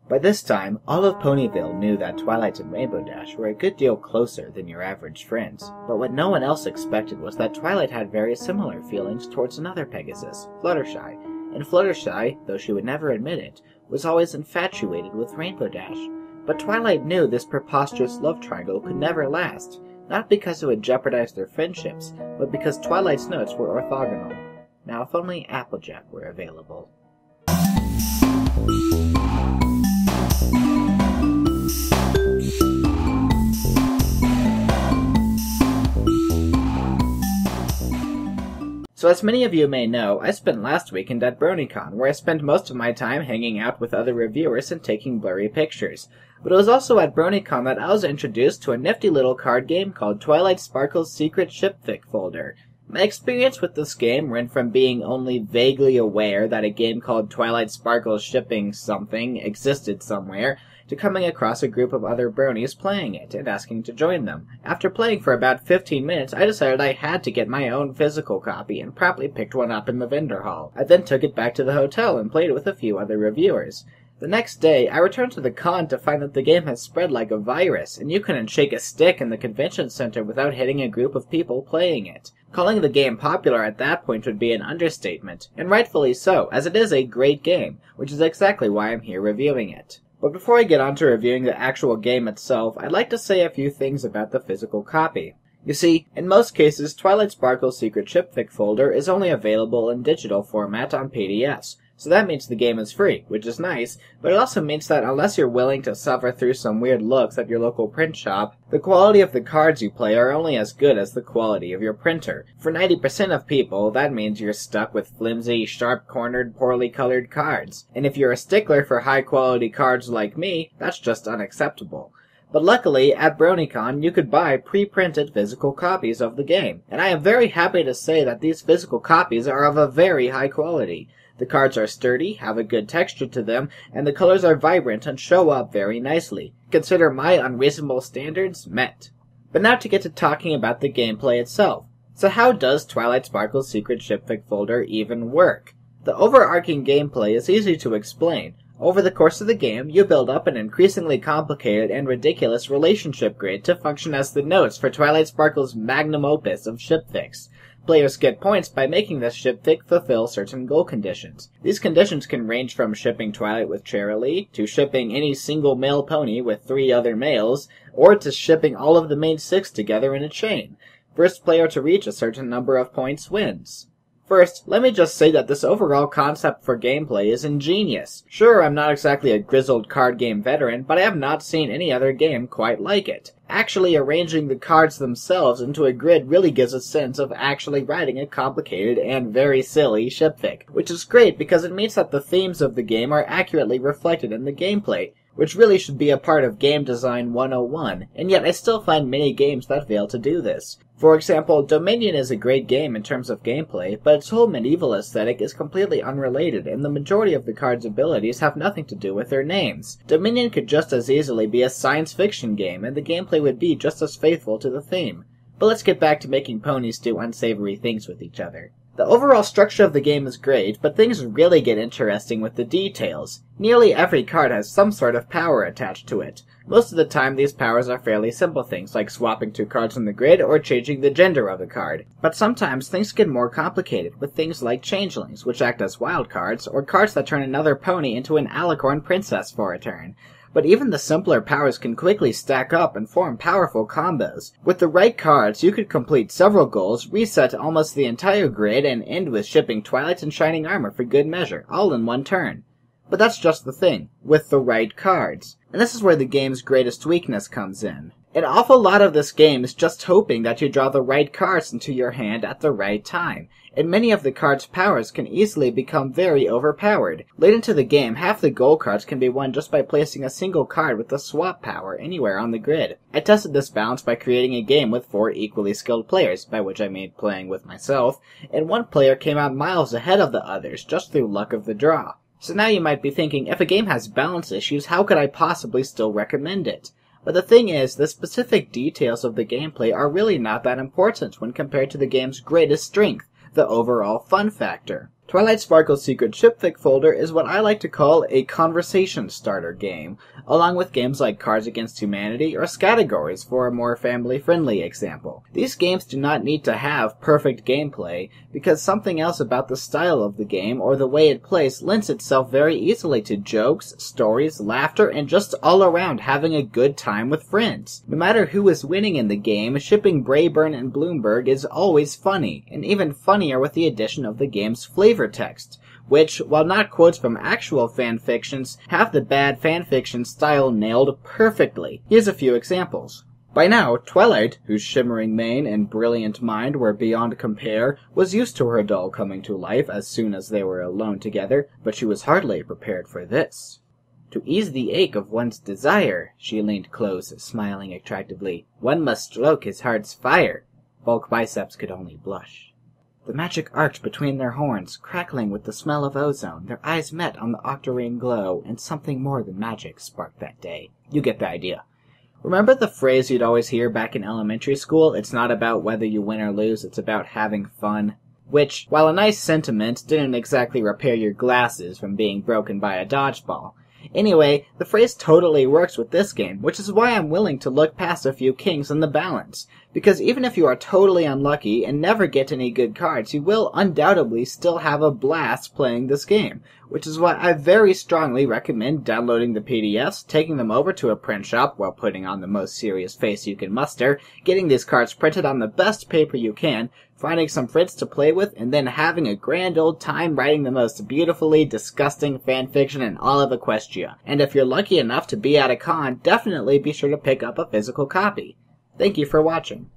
By this time, all of Ponyville knew that Twilight and Rainbow Dash were a good deal closer than your average friends. But what no one else expected was that Twilight had very similar feelings towards another Pegasus, Fluttershy. And Fluttershy, though she would never admit it, was always infatuated with Rainbow Dash. But Twilight knew this preposterous love triangle could never last, not because it would jeopardize their friendships, but because Twilight's notes were orthogonal. Now if only Applejack were available. So as many of you may know, I spent last weekend at BronyCon, where I spent most of my time hanging out with other reviewers and taking blurry pictures. But it was also at BronyCon that I was introduced to a nifty little card game called Twilight Sparkle's Secret Shipfic folder. My experience with this game went from being only vaguely aware that a game called Twilight Sparkle's Shipping Something existed somewhere, to coming across a group of other bronies playing it and asking to join them. After playing for about 15 minutes, I decided I had to get my own physical copy and promptly picked one up in the vendor hall. I then took it back to the hotel and played it with a few other reviewers. The next day, I returned to the con to find that the game had spread like a virus, and you couldn't shake a stick in the convention center without hitting a group of people playing it. Calling the game popular at that point would be an understatement, and rightfully so, as it is a great game, which is exactly why I'm here reviewing it. But before I get on to reviewing the actual game itself, I'd like to say a few things about the physical copy. You see, in most cases, Twilight Sparkle's Secret Shipfic folder is only available in digital format on PDFs, so that means the game is free, which is nice, but it also means that unless you're willing to suffer through some weird looks at your local print shop, the quality of the cards you play are only as good as the quality of your printer. For 90% of people, that means you're stuck with flimsy, sharp-cornered, poorly colored cards. And if you're a stickler for high-quality cards like me, that's just unacceptable. But luckily, at BronyCon, you could buy pre-printed physical copies of the game, and I am very happy to say that these physical copies are of a very high quality. The cards are sturdy, have a good texture to them, and the colors are vibrant and show up very nicely. Consider my unreasonable standards met. But now to get to talking about the gameplay itself. So how does Twilight Sparkle's Secret Shipfic folder even work? The overarching gameplay is easy to explain. Over the course of the game, you build up an increasingly complicated and ridiculous relationship grid to function as the notes for Twilight Sparkle's magnum opus of shipfics. Players get points by making this shipfic fulfill certain goal conditions. These conditions can range from shipping Twilight with Cheerilee, to shipping any single male pony with 3 other males, or to shipping all of the main 6 together in a chain. First player to reach a certain number of points wins. First, let me just say that this overall concept for gameplay is ingenious. Sure, I'm not exactly a grizzled card game veteran, but I have not seen any other game quite like it. Actually arranging the cards themselves into a grid really gives a sense of actually writing a complicated and very silly shipfic, which is great because it means that the themes of the game are accurately reflected in the gameplay, which really should be a part of Game Design 101, and yet I still find many games that fail to do this. For example, Dominion is a great game in terms of gameplay, but its whole medieval aesthetic is completely unrelated, and the majority of the cards' abilities have nothing to do with their names. Dominion could just as easily be a science fiction game, and the gameplay would be just as faithful to the theme. But let's get back to making ponies do unsavory things with each other. The overall structure of the game is great, but things really get interesting with the details. Nearly every card has some sort of power attached to it. Most of the time, these powers are fairly simple things, like swapping 2 cards on the grid or changing the gender of a card. But sometimes things get more complicated, with things like changelings, which act as wild cards, or cards that turn another pony into an alicorn princess for a turn. But even the simpler powers can quickly stack up and form powerful combos. With the right cards, you could complete several goals, reset almost the entire grid, and end with shipping Twilight and Shining Armor for good measure, all in one turn. But that's just the thing, with the right cards. And this is where the game's greatest weakness comes in. An awful lot of this game is just hoping that you draw the right cards into your hand at the right time, and many of the cards' powers can easily become very overpowered. Late into the game, half the gold cards can be won just by placing a single card with the swap power anywhere on the grid. I tested this balance by creating a game with 4 equally skilled players, by which I mean playing with myself, and one player came out miles ahead of the others just through luck of the draw. So now you might be thinking, if a game has balance issues, how could I possibly still recommend it? But the thing is, the specific details of the gameplay are really not that important when compared to the game's greatest strength, the overall fun factor. Twilight Sparkle's secret Shipfic folder is what I like to call a conversation starter game, along with games like Cards Against Humanity or Scattergories for a more family-friendly example. These games do not need to have perfect gameplay, because something else about the style of the game or the way it plays lends itself very easily to jokes, stories, laughter, and just all around having a good time with friends. No matter who is winning in the game, shipping Brayburn and Bloomberg is always funny, and even funnier with the addition of the game's flavor text, which, while not quotes from actual fanfictions, have the bad fanfiction style nailed perfectly. Here's a few examples. By now, Twilight, whose shimmering mane and brilliant mind were beyond compare, was used to her doll coming to life as soon as they were alone together, but she was hardly prepared for this. To ease the ache of one's desire, she leaned close, smiling attractively. One must stroke his heart's fire. Bulk biceps could only blush. The magic arched between their horns, crackling with the smell of ozone. Their eyes met on the octarine glow, and something more than magic sparked that day. You get the idea. Remember the phrase you'd always hear back in elementary school? It's not about whether you win or lose, it's about having fun. Which, while a nice sentiment, didn't exactly repair your glasses from being broken by a dodgeball. Anyway, the phrase totally works with this game, which is why I'm willing to look past a few kings in the balance. Because even if you are totally unlucky and never get any good cards, you will undoubtedly still have a blast playing this game. Which is why I very strongly recommend downloading the PDFs, taking them over to a print shop while putting on the most serious face you can muster, getting these cards printed on the best paper you can, finding some friends to play with, and then having a grand old time writing the most beautifully disgusting fanfiction in all of Equestria. And if you're lucky enough to be at a con, definitely be sure to pick up a physical copy. Thank you for watching.